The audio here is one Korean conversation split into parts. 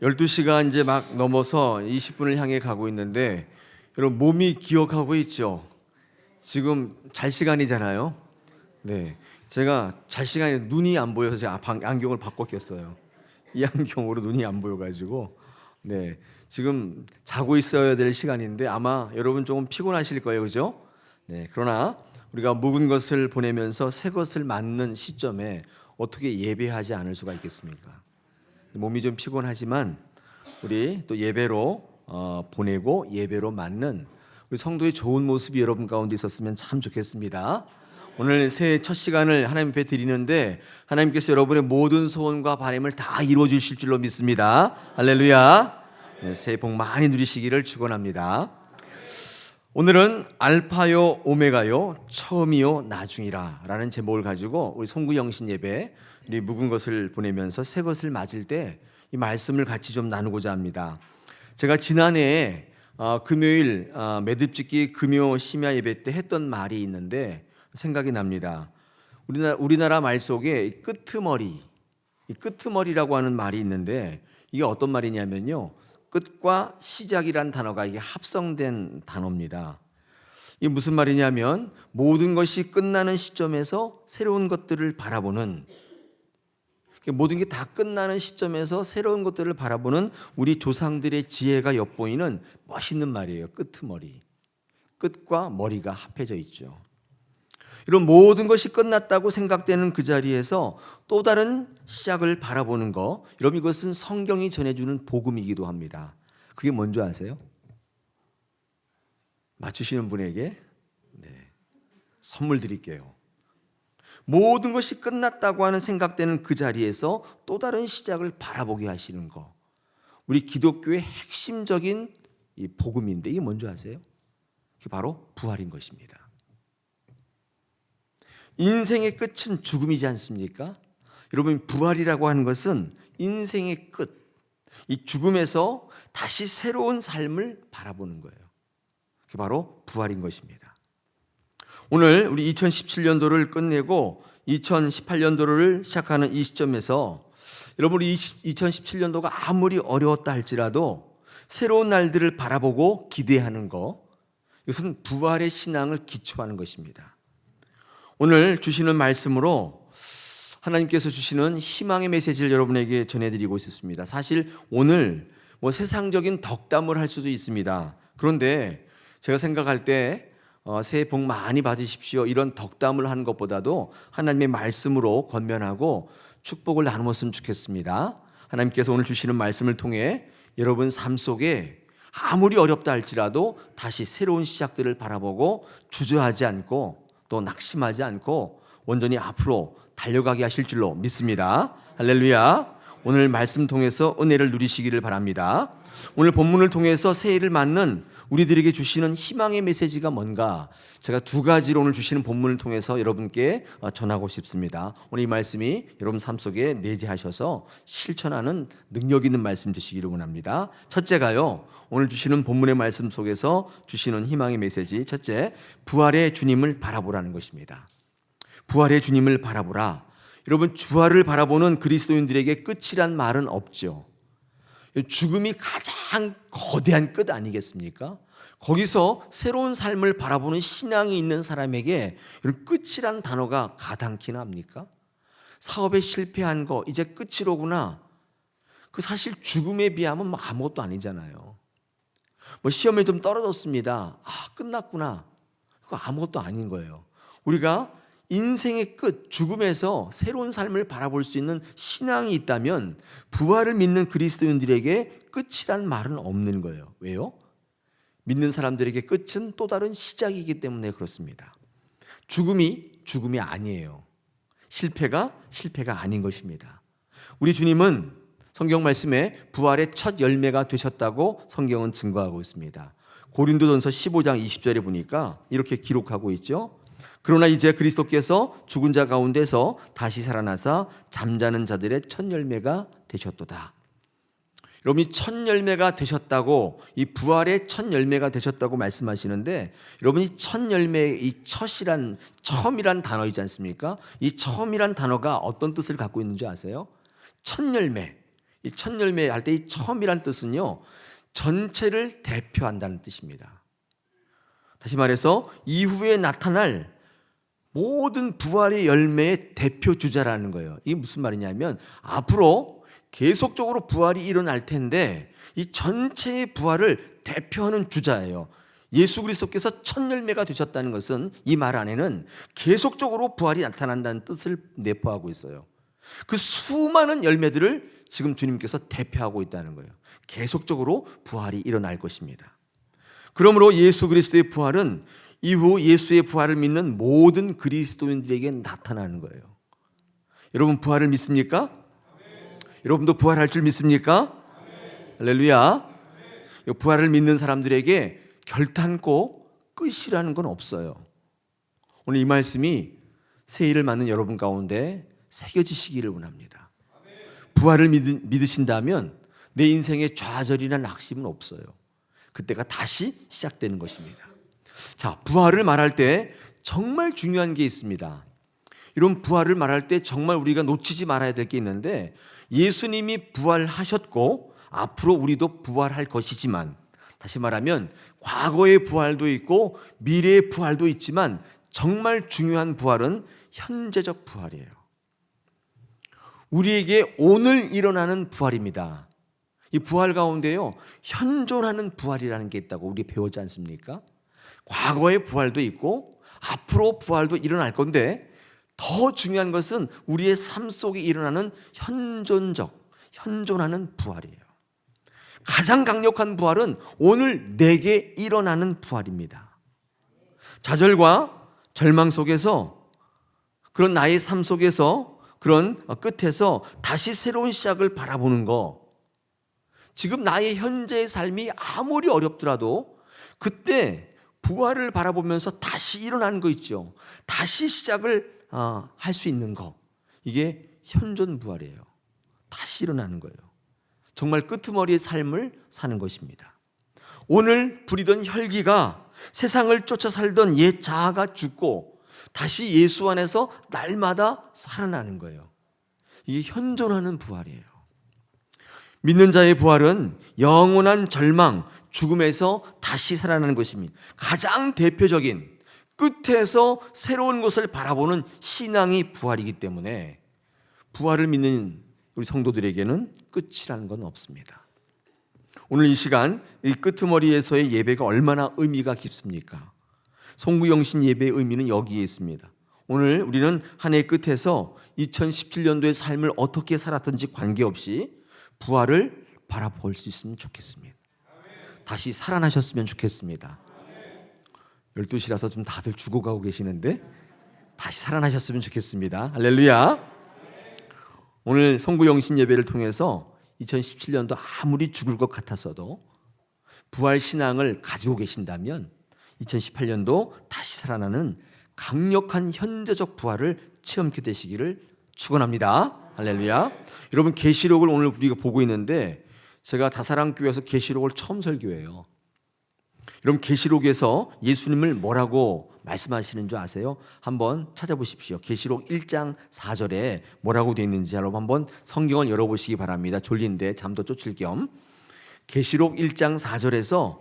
12시가 이제 막 넘어서 20분을 향해 가고 있는데 여러분 몸이 기억하고 있죠. 지금 잘 시간이잖아요. 네, 제가 잘 시간에 눈이 안 보여서 제가 안경을 바꿔 꼈어요. 이 안경으로 눈이 안 보여가지고 네, 지금 자고 있어야 될 시간인데 아마 여러분 조금 피곤하실 거예요, 그죠? 네, 그러나 우리가 묵은 것을 보내면서 새 것을 맞는 시점에 어떻게 예배하지 않을 수가 있겠습니까? 몸이 좀 피곤하지만 우리 또 예배로 보내고 예배로 맞는 우리 성도의 좋은 모습이 여러분 가운데 있었으면 참 좋겠습니다. 오늘 새해 첫 시간을 하나님 앞에 드리는데 하나님께서 여러분의 모든 소원과 바람을 다 이루어 주실 줄로 믿습니다. 할렐루야. 네, 새해 복 많이 누리시기를 축원합니다. 오늘은 알파요 오메가요 처음이요 나중이라 라는 제목을 가지고 우리 송구영신 예배 우리 묵은 것을 보내면서 새 것을 맞을 때 이 말씀을 같이 좀 나누고자 합니다. 제가 지난해 금요일 매듭짓기 금요 심야 예배 때 했던 말이 있는데 생각이 납니다. 우리나라 말 속에 이 끄트머리라고 하는 말이 있는데 이게 어떤 말이냐면요, 끝과 시작이란 단어가 이게 합성된 단어입니다. 이게 무슨 말이냐면 모든 것이 끝나는 시점에서 새로운 것들을 바라보는, 모든 게 다 끝나는 시점에서 새로운 것들을 바라보는 우리 조상들의 지혜가 엿보이는 멋있는 말이에요. 끄트머리. 끝과 머리가 합해져 있죠. 이런 모든 것이 끝났다고 생각되는 그 자리에서 또 다른 시작을 바라보는 거, 여러분 이것은 성경이 전해주는 복음이기도 합니다. 그게 뭔지 아세요? 맞추시는 분에게 선물 드릴게요. 모든 것이 끝났다고 하는 생각되는 그 자리에서 또 다른 시작을 바라보게 하시는 거, 우리 기독교의 핵심적인 이 복음인데 이게 뭔지 아세요? 그게 바로 부활인 것입니다. 인생의 끝은 죽음이지 않습니까? 여러분 부활이라고 하는 것은 인생의 끝, 이 죽음에서 다시 새로운 삶을 바라보는 거예요. 그게 바로 부활인 것입니다. 오늘 우리 2017년도를 끝내고 2018년도를 시작하는 이 시점에서 여러분 우리 2017년도가 아무리 어려웠다 할지라도 새로운 날들을 바라보고 기대하는 것, 이것은 부활의 신앙을 기초하는 것입니다. 오늘 주시는 말씀으로 하나님께서 주시는 희망의 메시지를 여러분에게 전해드리고 있습니다. 사실 오늘 세상적인 덕담을 할 수도 있습니다. 그런데 제가 생각할 때 새해 복 많이 받으십시오 이런 덕담을 하는 것보다도 하나님의 말씀으로 권면하고 축복을 나누었으면 좋겠습니다. 하나님께서 오늘 주시는 말씀을 통해 여러분 삶 속에 아무리 어렵다 할지라도 다시 새로운 시작들을 바라보고 주저하지 않고 또 낙심하지 않고 온전히 앞으로 달려가게 하실 줄로 믿습니다. 할렐루야. 오늘 말씀 통해서 은혜를 누리시기를 바랍니다. 오늘 본문을 통해서 새해를 맞는 우리들에게 주시는 희망의 메시지가 뭔가 제가 두 가지로 오늘 주시는 본문을 통해서 여러분께 전하고 싶습니다. 오늘 이 말씀이 여러분 삶 속에 내재하셔서 실천하는 능력 있는 말씀 되시기를 원합니다. 첫째가요, 오늘 주시는 본문의 말씀 속에서 주시는 희망의 메시지, 첫째, 부활의 주님을 바라보라는 것입니다. 부활의 주님을 바라보라. 여러분 부활을 바라보는 그리스도인들에게 끝이란 말은 없죠. 죽음이 가장 거대한 끝 아니겠습니까? 거기서 새로운 삶을 바라보는 신앙이 있는 사람에게 이런 끝이란 단어가 가당키나 합니까? 사업에 실패한 거 이제 끝이로구나. 그 사실 죽음에 비하면 아무것도 아니잖아요. 시험에 좀 떨어졌습니다. 끝났구나. 그거 아무것도 아닌 거예요. 우리가 인생의 끝, 죽음에서 새로운 삶을 바라볼 수 있는 신앙이 있다면 부활을 믿는 그리스도인들에게 끝이란 말은 없는 거예요. 왜요? 믿는 사람들에게 끝은 또 다른 시작이기 때문에 그렇습니다. 죽음이 아니에요. 실패가 아닌 것입니다. 우리 주님은 성경 말씀에 부활의 첫 열매가 되셨다고 성경은 증거하고 있습니다. 고린도전서 15장 20절에 보니까 이렇게 기록하고 있죠. 그러나 이제 그리스도께서 죽은 자 가운데서 다시 살아나사 잠자는 자들의 첫 열매가 되셨도다. 여러분이 첫 열매가 되셨다고, 이 부활의 첫 열매가 되셨다고 말씀하시는데, 여러분이 첫 열매, 이 처음이란 단어이지 않습니까? 이 처음이란 단어가 어떤 뜻을 갖고 있는지 아세요? 첫 열매, 이 첫 열매 할 때 이 처음이란 뜻은요, 전체를 대표한다는 뜻입니다. 다시 말해서 이후에 나타날 모든 부활의 열매의 대표 주자라는 거예요. 이게 무슨 말이냐면 앞으로 계속적으로 부활이 일어날 텐데 이 전체의 부활을 대표하는 주자예요. 예수 그리스도께서 첫 열매가 되셨다는 것은 이 말 안에는 계속적으로 부활이 나타난다는 뜻을 내포하고 있어요. 그 수많은 열매들을 지금 주님께서 대표하고 있다는 거예요. 계속적으로 부활이 일어날 것입니다. 그러므로 예수 그리스도의 부활은 이후 예수의 부활을 믿는 모든 그리스도인들에게 나타나는 거예요. 여러분 부활을 믿습니까? 여러분도 부활할 줄 믿습니까? 할렐루야. 부활을 믿는 사람들에게 결단코 끝이라는 건 없어요. 오늘 이 말씀이 새해를 맞는 여러분 가운데 새겨지시기를 원합니다. 부활을 믿으신다면 내 인생에 좌절이나 낙심은 없어요. 그때가 다시 시작되는 것입니다. 자, 부활을 말할 때 정말 중요한 게 있습니다. 이런 부활을 말할 때 정말 우리가 놓치지 말아야 될 게 있는데, 예수님이 부활하셨고 앞으로 우리도 부활할 것이지만, 다시 말하면 과거의 부활도 있고 미래의 부활도 있지만 정말 중요한 부활은 현재적 부활이에요. 우리에게 오늘 일어나는 부활입니다. 이 부활 가운데요, 현존하는 부활이라는 게 있다고 우리 배우지 않습니까? 과거의 부활도 있고 앞으로 부활도 일어날 건데, 더 중요한 것은 우리의 삶 속에 일어나는 현존하는 부활이에요. 가장 강력한 부활은 오늘 내게 일어나는 부활입니다. 좌절과 절망 속에서, 그런 나의 삶 속에서, 그런 끝에서 다시 새로운 시작을 바라보는 거, 지금 나의 현재의 삶이 아무리 어렵더라도 그때 부활을 바라보면서 다시 일어나는 거 있죠. 다시 시작을 할 수 있는 거, 이게 현존 부활이에요. 다시 일어나는 거예요. 정말 끄트머리의 삶을 사는 것입니다. 오늘 부리던 혈기가, 세상을 쫓아 살던 옛 자아가 죽고 다시 예수 안에서 날마다 살아나는 거예요. 이게 현존하는 부활이에요. 믿는 자의 부활은 영원한 절망, 죽음에서 다시 살아나는 것입니다. 가장 대표적인, 끝에서 새로운 것을 바라보는 신앙이 부활이기 때문에 부활을 믿는 우리 성도들에게는 끝이라는 건 없습니다. 오늘 이 시간, 이 끄트머리에서의 예배가 얼마나 의미가 깊습니까? 송구영신 예배의 의미는 여기에 있습니다. 오늘 우리는 한 해 끝에서 2017년도의 삶을 어떻게 살았든지 관계없이 부활을 바라볼 수 있으면 좋겠습니다. 다시 살아나셨으면 좋겠습니다. 12시라서 좀 다들 죽어가고 계시는데 다시 살아나셨으면 좋겠습니다. 할렐루야. 오늘 성구영신 예배를 통해서 2017년도 아무리 죽을 것 같았어도 부활 신앙을 가지고 계신다면 2018년도 다시 살아나는 강력한 현재적 부활을 체험하게 되시기를 축원합니다. 할렐루야. 여러분, 계시록을 오늘 우리가 보고 있는데, 제가 다사랑교회에서 계시록을 처음 설교해요. 여러분, 계시록에서 예수님을 뭐라고 말씀하시는 줄 아세요? 한번 찾아보십시오. 계시록 1장 4절에 뭐라고 되어 있는지 여러분 한번 성경을 열어보시기 바랍니다. 졸린데 잠도 쫓을 겸. 계시록 1장 4절에서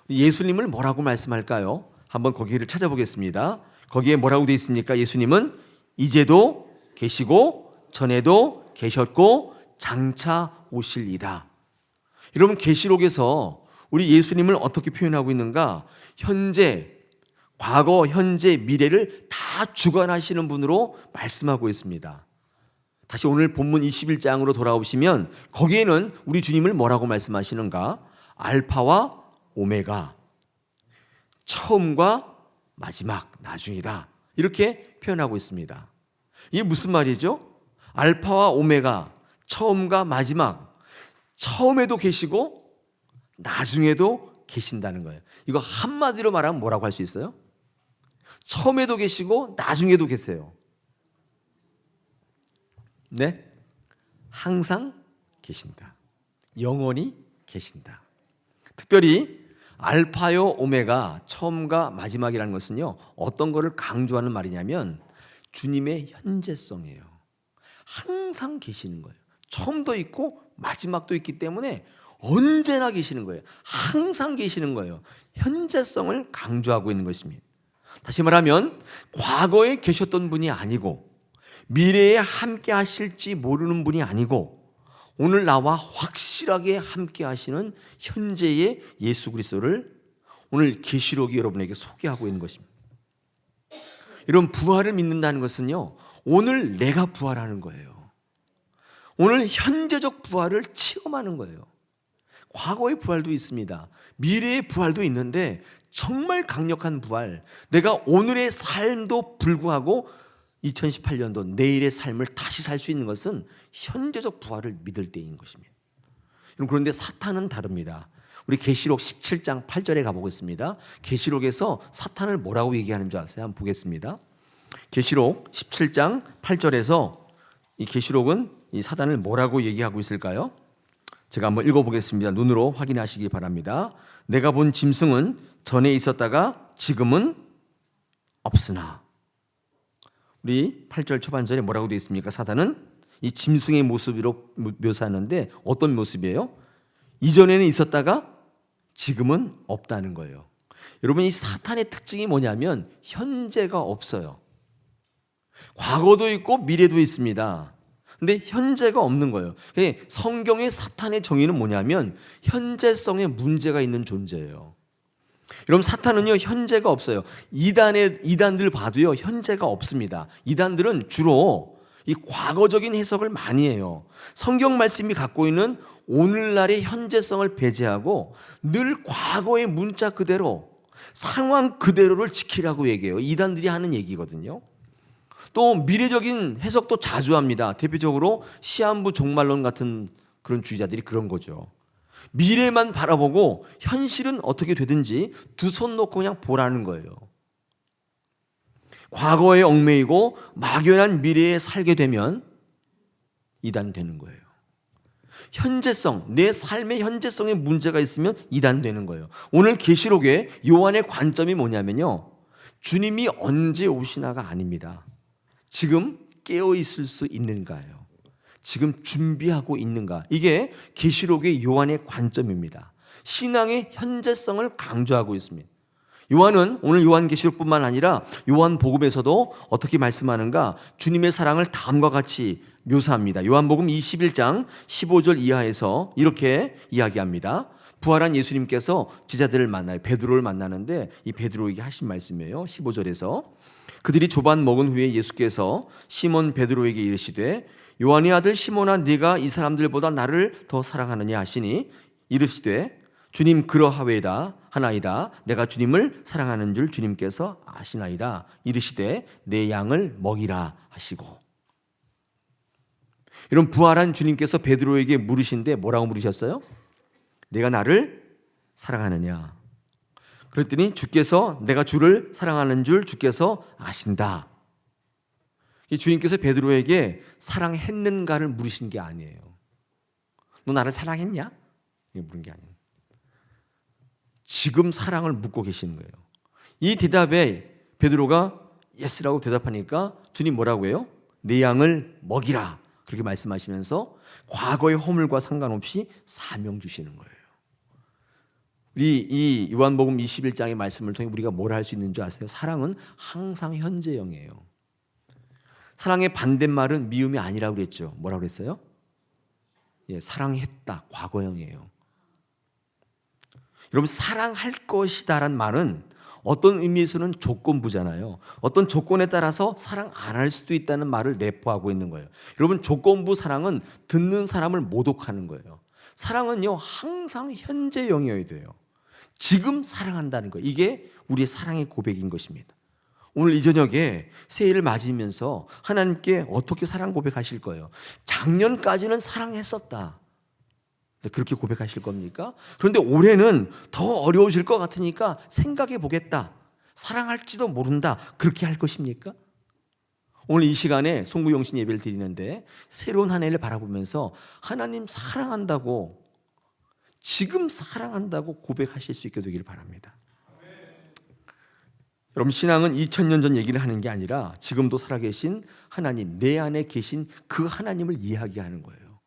예수님을 뭐라고 말씀할까요? 한번 거기를 찾아보겠습니다. 거기에 뭐라고 되어 있습니까? 예수님은 이제도 계시고 전에도 계셨고 장차 오실이다. 여러분, 계시록에서 우리 예수님을 어떻게 표현하고 있는가? 현재, 과거, 현재, 미래를 다 주관하시는 분으로 말씀하고 있습니다. 다시 오늘 본문 21장으로 돌아오시면 거기에는 우리 주님을 뭐라고 말씀하시는가? 알파와 오메가, 처음과 마지막, 나중이다, 이렇게 표현하고 있습니다. 이게 무슨 말이죠? 알파와 오메가, 처음과 마지막, 처음에도 계시고 나중에도 계신다는 거예요. 이거 한마디로 말하면 뭐라고 할 수 있어요? 처음에도 계시고 나중에도 계세요. 네? 항상 계신다. 영원히 계신다. 특별히 알파요 오메가, 처음과 마지막이라는 것은요, 어떤 거를 강조하는 말이냐면 주님의 현재성이에요. 항상 계시는 거예요. 처음도 있고 마지막도 있기 때문에 언제나 계시는 거예요. 항상 계시는 거예요. 현재성을 강조하고 있는 것입니다. 다시 말하면 과거에 계셨던 분이 아니고 미래에 함께 하실지 모르는 분이 아니고 오늘 나와 확실하게 함께 하시는 현재의 예수 그리스도를 오늘 계시록이 여러분에게 소개하고 있는 것입니다. 이런 부활을 믿는다는 것은요, 오늘 내가 부활하는 거예요. 오늘 현재적 부활을 체험하는 거예요. 과거의 부활도 있습니다. 미래의 부활도 있는데 정말 강력한 부활, 내가 오늘의 삶도 불구하고 2018년도 내일의 삶을 다시 살 수 있는 것은 현재적 부활을 믿을 때인 것입니다. 그런데 사탄은 다릅니다. 우리 계시록 17장 8절에 가보겠습니다. 계시록에서 사탄을 뭐라고 얘기하는 줄 아세요? 한번 보겠습니다. 계시록 17장 8절에서 이 계시록은 이 사탄을 뭐라고 얘기하고 있을까요? 제가 한번 읽어보겠습니다. 눈으로 확인하시기 바랍니다. 내가 본 짐승은 전에 있었다가 지금은 없으나. 우리 8절 초반절에 뭐라고 되어 있습니까? 사탄은 이 짐승의 모습으로 묘사하는데 어떤 모습이에요? 이전에는 있었다가 지금은 없다는 거예요. 여러분, 이 사탄의 특징이 뭐냐면 현재가 없어요. 과거도 있고 미래도 있습니다. 근데 현재가 없는 거예요. 성경의 사탄의 정의는 뭐냐면 현재성에 문제가 있는 존재예요. 여러분, 사탄은요 현재가 없어요. 이단들 봐도요 현재가 없습니다. 이단들은 주로 이 과거적인 해석을 많이 해요. 성경 말씀이 갖고 있는 오늘날의 현재성을 배제하고 늘 과거의 문자 그대로, 상황 그대로를 지키라고 얘기해요. 이단들이 하는 얘기거든요. 또 미래적인 해석도 자주 합니다. 대표적으로 시한부 종말론 같은 그런 주의자들이 그런 거죠. 미래만 바라보고 현실은 어떻게 되든지 두 손 놓고 그냥 보라는 거예요. 과거에 얽매이고 막연한 미래에 살게 되면 이단되는 거예요. 현재성, 내 삶의 현재성에 문제가 있으면 이단되는 거예요. 오늘 계시록의 요한의 관점이 뭐냐면요, 주님이 언제 오시나가 아닙니다. 지금 깨어 있을 수 있는가요? 지금 준비하고 있는가? 이게 계시록의 요한의 관점입니다. 신앙의 현재성을 강조하고 있습니다. 요한은 오늘 요한계시록뿐만 아니라 요한복음에서도 어떻게 말씀하는가? 주님의 사랑을 다음과 같이 묘사합니다. 요한복음 21장 15절 이하에서 이렇게 이야기합니다. 부활한 예수님께서 제자들을 만나요. 베드로를 만나는데 이 베드로에게 하신 말씀이에요. 15절에서 그들이 조반 먹은 후에 예수께서 시몬 베드로에게 이르시되 요한의 아들 시몬아, 네가 이 사람들보다 나를 더 사랑하느냐 하시니 이르시되 주님 그러하외다 하나이다. 내가 주님을 사랑하는 줄 주님께서 아시나이다. 이르시되 내 양을 먹이라 하시고. 이런 부활한 주님께서 베드로에게 물으신데 뭐라고 물으셨어요? 내가 나를 사랑하느냐? 그랬더니 주께서 내가 주를 사랑하는 줄 주께서 아신다. 이 주님께서 베드로에게 사랑했는가를 물으신 게 아니에요. 너 나를 사랑했냐? 이게 물은 게 아니에요. 지금 사랑을 묻고 계시는 거예요. 이 대답에 베드로가 예스라고 대답하니까 주님 뭐라고 해요? 내 양을 먹이라. 그렇게 말씀하시면서 과거의 허물과 상관없이 사명 주시는 거예요. 우리 이 요한복음 21장의 말씀을 통해 우리가 뭘 할 수 있는 줄 아세요? 사랑은 항상 현재형이에요. 사랑의 반대말은 미움이 아니라고 그랬죠. 뭐라고 그랬어요? 사랑했다. 과거형이에요. 여러분, 사랑할 것이다란 말은 어떤 의미에서는 조건부잖아요. 어떤 조건에 따라서 사랑 안 할 수도 있다는 말을 내포하고 있는 거예요. 여러분, 조건부 사랑은 듣는 사람을 모독하는 거예요. 사랑은요 항상 현재형이어야 돼요. 지금 사랑한다는 거, 이게 우리의 사랑의 고백인 것입니다. 오늘 이 저녁에 새해를 맞으면서 하나님께 어떻게 사랑 고백하실 거예요? 작년까지는 사랑했었다. 그렇게 고백하실 겁니까? 그런데 올해는 더 어려우실 것 같으니까 생각해 보겠다. 사랑할지도 모른다. 그렇게 할 것입니까? 오늘 이 시간에 송구영신 예배를 드리는데 새로운 한 해를 바라보면서 하나님 사랑한다고, 지금 사랑한다고 고백하실 수 있게 되기를 바랍니다. 여러분, 신앙은 2000년 전 얘기를 하는 게 아니라 지금도 살아계신 하나님, 내 안에 계신 그 하나님을 이야기하는 거예요.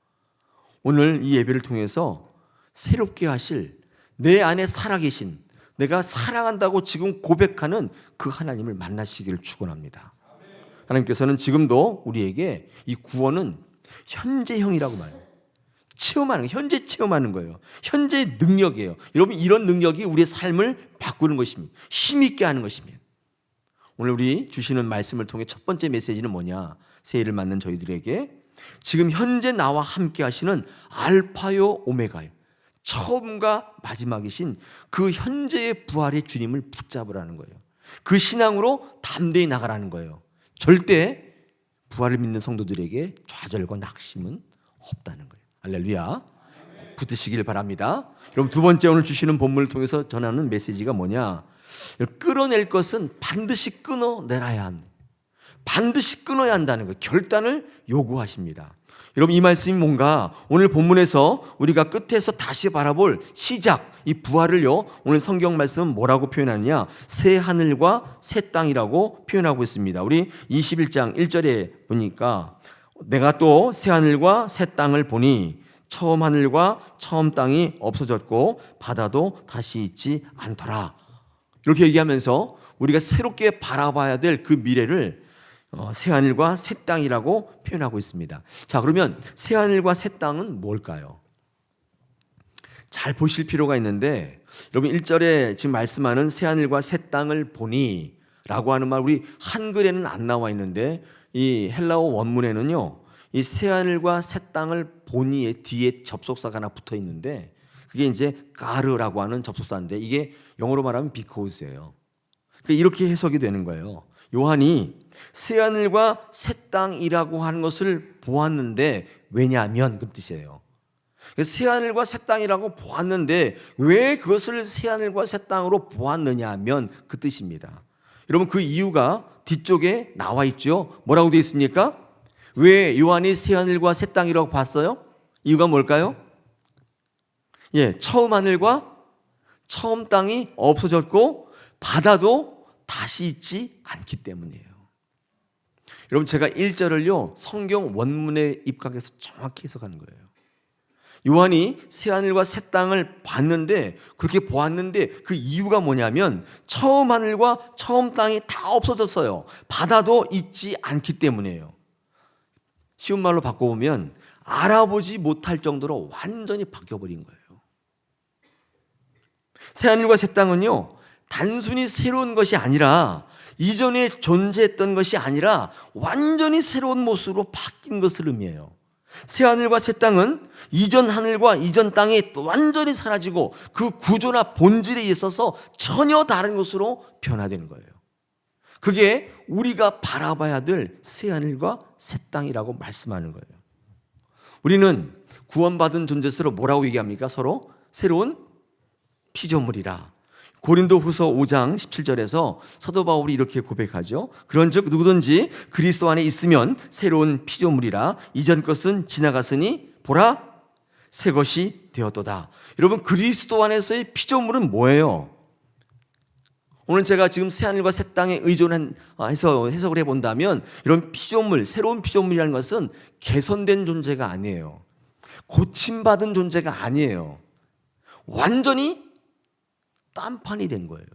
오늘 이 예배를 통해서 새롭게 하실 내 안에 살아계신, 내가 사랑한다고 지금 고백하는 그 하나님을 만나시기를 축원합니다. 하나님께서는 지금도 우리에게 이 구원은 현재형이라고 말해요. 체험하는 거예요. 현재 체험하는 거예요. 현재 능력이에요. 여러분, 이런 능력이 우리의 삶을 바꾸는 것입니다. 힘있게 하는 것입니다. 오늘 우리 주시는 말씀을 통해 첫 번째 메시지는 뭐냐? 새해를 맞는 저희들에게 지금 현재 나와 함께 하시는 알파요 오메가요, 처음과 마지막이신 그 현재의 부활의 주님을 붙잡으라는 거예요. 그 신앙으로 담대히 나가라는 거예요. 절대 부활을 믿는 성도들에게 좌절과 낙심은 없다는 거예요. 할렐루야. 꼭 붙으시길 바랍니다. 그럼 두 번째, 오늘 주시는 본문을 통해서 전하는 메시지가 뭐냐? 끌어낼 것은 반드시 끊어내야 합니다. 반드시 끊어야 한다는 거예요. 결단을 요구하십니다. 여러분, 이 말씀이 뭔가 오늘 본문에서 우리가 끝에서 다시 바라볼 시작, 이 부활을요, 오늘 성경 말씀은 뭐라고 표현하느냐? 새 하늘과 새 땅이라고 표현하고 있습니다. 우리 21장 1절에 보니까 내가 또 새 하늘과 새 땅을 보니 처음 하늘과 처음 땅이 없어졌고 바다도 다시 있지 않더라. 이렇게 얘기하면서 우리가 새롭게 바라봐야 될 그 미래를 새 하늘과 새 땅이라고 표현하고 있습니다. 자, 그러면 새 하늘과 새 땅은 뭘까요? 잘 보실 필요가 있는데, 여러분 1절에 지금 말씀하는 새 하늘과 새 땅을 보니 라고 하는 말, 우리 한글에는 안 나와 있는데 이 헬라어 원문에는요, 이 새 하늘과 새 땅을 보니의 뒤에 접속사가 하나 붙어 있는데, 그게 이제 가르라고 하는 접속사인데 이게 영어로 말하면 because예요. 그러니까 이렇게 해석이 되는 거예요. 요한이 새 하늘과 새 땅이라고 하는 것을 보았는데, 왜냐하면 그 뜻이에요. 새 하늘과 새 땅이라고 보았는데 왜 그것을 새 하늘과 새 땅으로 보았느냐 하면 그 뜻입니다. 여러분, 그 이유가 뒤쪽에 나와 있죠. 뭐라고 되어 있습니까? 왜 요한이 새 하늘과 새 땅이라고 봤어요? 이유가 뭘까요? 처음 하늘과 처음 땅이 없어졌고 바다도 다시 있지 않기 때문이에요. 여러분, 제가 1절을요 성경 원문에 입각해서 정확히 해석하는 거예요. 요한이 새 하늘과 새 땅을 봤는데, 그렇게 보았는데 그 이유가 뭐냐면 처음 하늘과 처음 땅이 다 없어졌어요. 바다도 있지 않기 때문이에요. 쉬운 말로 바꿔보면 알아보지 못할 정도로 완전히 바뀌어버린 거예요. 새 하늘과 새 땅은요, 단순히 새로운 것이 아니라, 이전에 존재했던 것이 아니라 완전히 새로운 모습으로 바뀐 것을 의미해요. 새 하늘과 새 땅은 이전 하늘과 이전 땅이 완전히 사라지고 그 구조나 본질에 있어서 전혀 다른 것으로 변화되는 거예요. 그게 우리가 바라봐야 될 새 하늘과 새 땅이라고 말씀하는 거예요. 우리는 구원받은 존재스로 뭐라고 얘기합니까? 서로 새로운 피조물이라. 고린도후서 5장 17절에서 사도 바울이 이렇게 고백하죠. 그런즉 누구든지 그리스도 안에 있으면 새로운 피조물이라. 이전 것은 지나갔으니 보라 새 것이 되었도다. 여러분, 그리스도 안에서의 피조물은 뭐예요? 오늘 제가 지금 새하늘과 새 땅에 의존해서 해석을 해본다면, 이런 피조물, 새로운 피조물이라는 것은 개선된 존재가 아니에요. 고침받은 존재가 아니에요. 완전히 딴판이 된 거예요.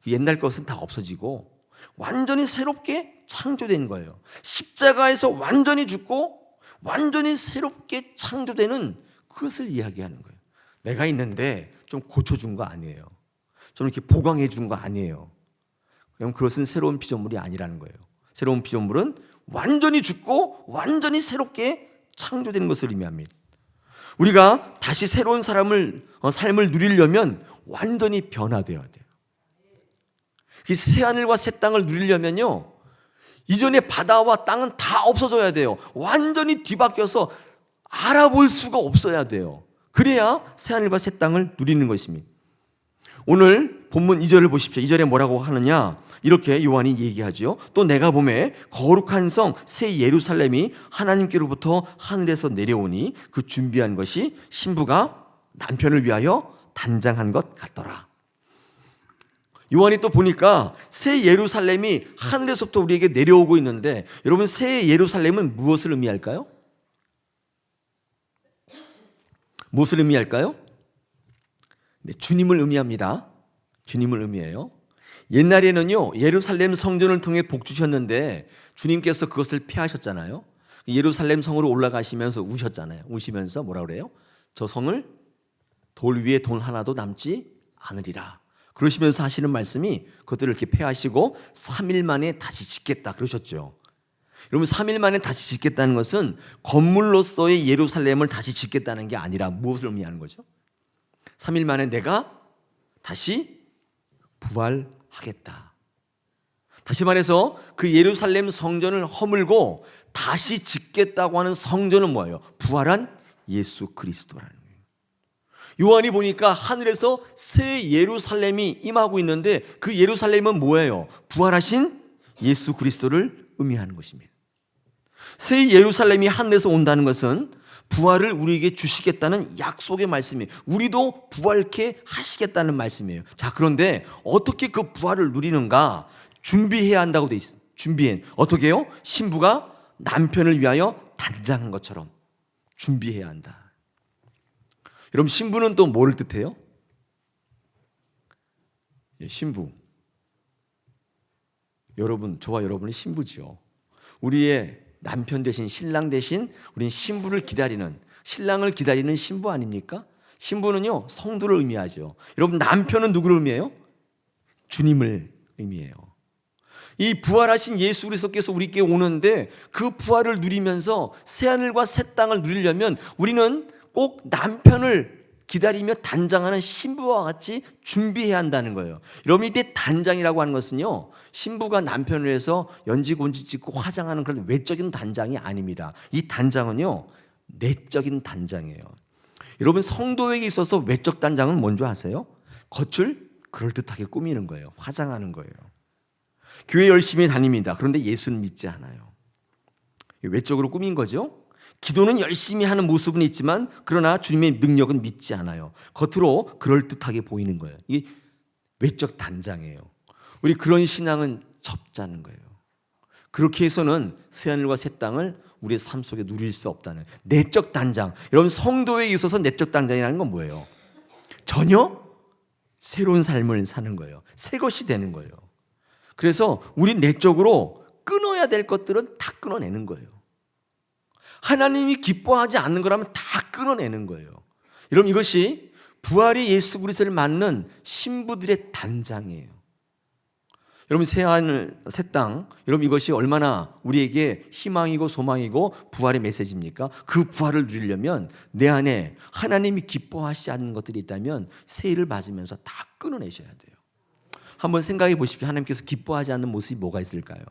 옛날 것은 다 없어지고 완전히 새롭게 창조된 거예요. 십자가에서 완전히 죽고 완전히 새롭게 창조되는 그것을 이야기하는 거예요. 내가 있는데 좀 고쳐준 거 아니에요. 좀 이렇게 보강해 준 거 아니에요. 그럼 그것은 새로운 피조물이 아니라는 거예요. 새로운 피조물은 완전히 죽고 완전히 새롭게 창조되는 것을 의미합니다. 우리가 다시 새로운 삶을 누리려면 완전히 변화되어야 돼요. 그 새 하늘과 새 땅을 누리려면요, 이전의 바다와 땅은 다 없어져야 돼요. 완전히 뒤바뀌어서 알아볼 수가 없어야 돼요. 그래야 새 하늘과 새 땅을 누리는 것입니다. 오늘 본문 2절을 보십시오. 2절에 뭐라고 하느냐, 이렇게 요한이 얘기하죠. 또 내가 보매 거룩한 성 새 예루살렘이 하나님께로부터 하늘에서 내려오니 그 준비한 것이 신부가 남편을 위하여 단장한 것 같더라. 요한이 또 보니까 새 예루살렘이 하늘에서부터 우리에게 내려오고 있는데, 여러분, 새 예루살렘은 무엇을 의미할까요? 무엇을 의미할까요? 네, 주님을 의미합니다. 주님을 의미해요. 옛날에는요, 예루살렘 성전을 통해 복 주셨는데 주님께서 그것을 폐하셨잖아요. 예루살렘 성으로 올라가시면서 우셨잖아요. 우시면서 뭐라 그래요? 저 성을 돌 위에 돈 하나도 남지 않으리라. 그러시면서 하시는 말씀이 그것들을 이렇게 폐하시고 3일 만에 다시 짓겠다 그러셨죠. 여러분, 3일 만에 다시 짓겠다는 것은 건물로서의 예루살렘을 다시 짓겠다는 게 아니라 무엇을 의미하는 거죠? 3일 만에 내가 다시 부활하겠다. 다시 말해서 그 예루살렘 성전을 허물고 다시 짓겠다고 하는 성전은 뭐예요? 부활한 예수 그리스도라는 거예요. 요한이 보니까 하늘에서 새 예루살렘이 임하고 있는데 그 예루살렘은 뭐예요? 부활하신 예수 그리스도를 의미하는 것입니다. 새 예루살렘이 하늘에서 온다는 것은 부활을 우리에게 주시겠다는 약속의 말씀이에요. 우리도 부활케 하시겠다는 말씀이에요. 자, 그런데 어떻게 그 부활을 누리는가? 준비해야 한다고 돼 있어요. 준비해. 어떻게 해요? 신부가 남편을 위하여 단장한 것처럼 준비해야 한다. 여러분, 신부는 또 뭐를 뜻해요? 예, 신부. 여러분, 저와 여러분은 신부죠. 우리의 남편 대신 신랑 대신 우리는 신부를 기다리는, 신랑을 기다리는 신부 아닙니까? 신부는요, 성도를 의미하죠. 여러분, 남편은 누구를 의미해요? 주님을 의미해요. 이 부활하신 예수 그리스도께서 우리께 오는데 그 부활을 누리면서 새하늘과 새 땅을 누리려면 우리는 꼭 남편을 기다리며 단장하는 신부와 같이 준비해야 한다는 거예요. 여러분, 이때 단장이라고 하는 것은요, 신부가 남편을 위해서 연지곤지 찍고 화장하는 그런 외적인 단장이 아닙니다. 이 단장은요, 내적인 단장이에요. 여러분, 성도에게 있어서 외적 단장은 뭔지 아세요? 겉을 그럴듯하게 꾸미는 거예요. 화장하는 거예요. 교회 열심히 다닙니다. 그런데 예수는 믿지 않아요. 외적으로 꾸민 거죠. 기도는 열심히 하는 모습은 있지만 그러나 주님의 능력은 믿지 않아요. 겉으로 그럴듯하게 보이는 거예요. 이게 외적 단장이에요. 우리 그런 신앙은 접자는 거예요. 그렇게 해서는 새하늘과 새 땅을 우리의 삶 속에 누릴 수 없다는 내적 단장. 여러분, 성도에 있어서 내적 단장이라는 건 뭐예요? 전혀 새로운 삶을 사는 거예요. 새 것이 되는 거예요. 그래서 우리 내적으로 끊어야 될 것들은 다 끊어내는 거예요. 하나님이 기뻐하지 않는 거라면 다 끊어내는 거예요. 여러분, 이것이 부활의 예수 그리스도를 맞는 신부들의 단장이에요. 여러분, 새하늘 새 땅, 여러분, 이것이 얼마나 우리에게 희망이고 소망이고 부활의 메시지입니까? 그 부활을 누리려면 내 안에 하나님이 기뻐하시지 않는 것들이 있다면 새해를 맞으면서 다 끊어내셔야 돼요. 한번 생각해 보십시오. 하나님께서 기뻐하지 않는 모습이 뭐가 있을까요?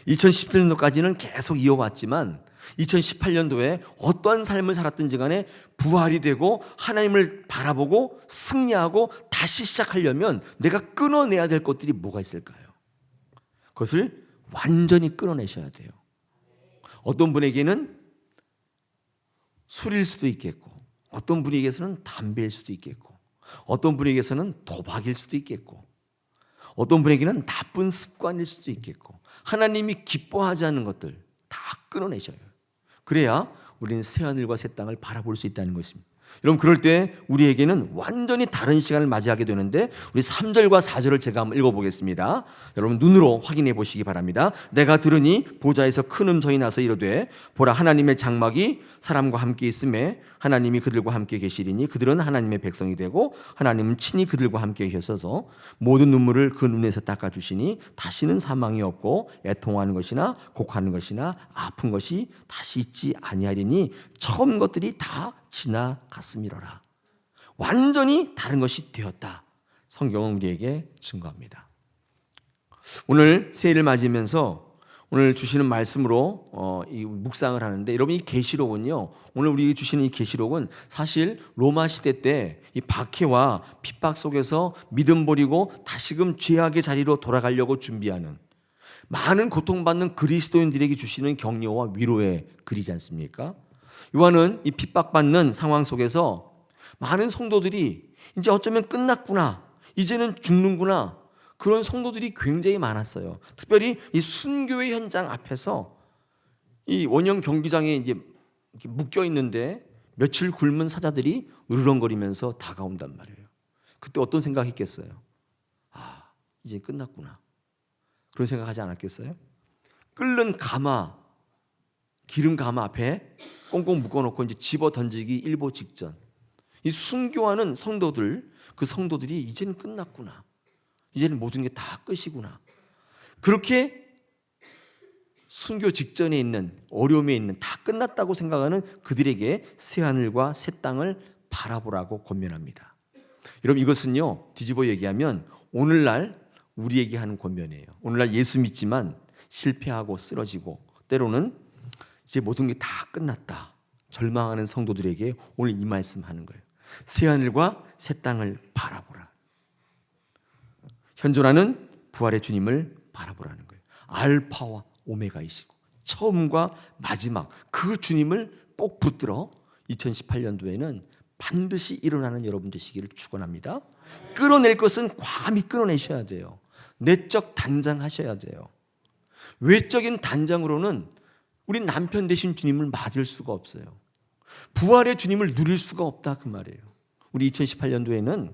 2017년도까지는 계속 이어왔지만 2018년도에 어떠한 삶을 살았든지 간에 부활이 되고 하나님을 바라보고 승리하고 다시 시작하려면 내가 끊어내야 될 것들이 뭐가 있을까요? 그것을 완전히 끊어내셔야 돼요. 어떤 분에게는 술일 수도 있겠고, 어떤 분에게서는 담배일 수도 있겠고, 어떤 분에게서는 도박일 수도 있겠고, 어떤 분에게는 나쁜 습관일 수도 있겠고, 하나님이 기뻐하지 않는 것들 다 끊어내셔요. 그래야 우리는 새하늘과 새 땅을 바라볼 수 있다는 것입니다. 여러분, 그럴 때 우리에게는 완전히 다른 시간을 맞이하게 되는데 우리 3절과 4절을 제가 한번 읽어보겠습니다. 여러분, 눈으로 확인해 보시기 바랍니다. 내가 들으니 보좌에서 큰 음성이 나서 이르되 보라, 하나님의 장막이 사람과 함께 있음에 하나님이 그들과 함께 계시리니 그들은 하나님의 백성이 되고 하나님은 친히 그들과 함께 계셔서 모든 눈물을 그 눈에서 닦아주시니 다시는 사망이 없고 애통하는 것이나 곡하는 것이나 아픈 것이 다시 있지 아니하리니 처음 것들이 다 지나갔음이로라. 완전히 다른 것이 되었다. 성경은 우리에게 증거합니다. 오늘 새해를 맞으면서 오늘 주시는 말씀으로 이 묵상을 하는데, 여러분, 이 계시록은요, 오늘 우리에게 주시는 이 계시록은 사실 로마 시대 때 이 박해와 핍박 속에서 믿음 버리고 다시금 죄악의 자리로 돌아가려고 준비하는 많은 고통받는 그리스도인들에게 주시는 격려와 위로의 글이지 않습니까? 요한은 이 핍박받는 상황 속에서 많은 성도들이 이제 어쩌면 끝났구나, 이제는 죽는구나, 그런 성도들이 굉장히 많았어요. 특별히 이 순교의 현장 앞에서 이 원형 경기장에 이제 이렇게 묶여 있는데 며칠 굶은 사자들이 으르렁거리면서 다가온단 말이에요. 그때 어떤 생각했겠어요? 아, 이제 끝났구나. 그런 생각하지 않았겠어요? 끓는 가마, 기름 가마 앞에 꽁꽁 묶어놓고 이제 집어 던지기 일보 직전, 이 순교하는 성도들, 그 성도들이 이제는 끝났구나, 이제는 모든 게 다 끝이구나, 그렇게 순교 직전에 있는, 어려움에 있는, 다 끝났다고 생각하는 그들에게 새 하늘과 새 땅을 바라보라고 권면합니다. 여러분, 이것은요, 뒤집어 얘기하면 오늘날 우리에게 하는 권면이에요. 오늘날 예수 믿지만 실패하고 쓰러지고 때로는 이제 모든 게 다 끝났다 절망하는 성도들에게 오늘 이 말씀 하는 거예요. 새 하늘과 새 땅을 바라보라. 현존하는 부활의 주님을 바라보라는 거예요. 알파와 오메가이시고 처음과 마지막 그 주님을 꼭 붙들어 2018년도에는 반드시 일어나는 여러분 되시기를 축원합니다. 끌어낼 것은 과감히 끌어내셔야 돼요. 내적 단장하셔야 돼요. 외적인 단장으로는 우리 남편 되신 주님을 맞을 수가 없어요. 부활의 주님을 누릴 수가 없다 그 말이에요. 우리 2018년도에는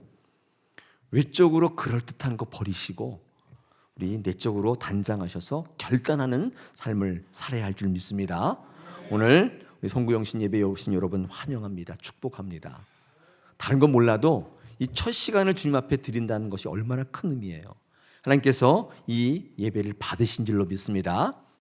외적으로 그럴듯한 거 버리시고 우리 내적으로 단장하셔서 결단하는 삶을 살아야 할 줄 믿습니다. 오늘 우리 송구영신 예배에 오신 여러분 환영합니다. 축복합니다. 다른 건 몰라도 이 첫 시간을 주님 앞에 드린다는 것이 얼마나 큰 의미예요. 하나님께서 이 예배를 받으신 줄로 믿습니다.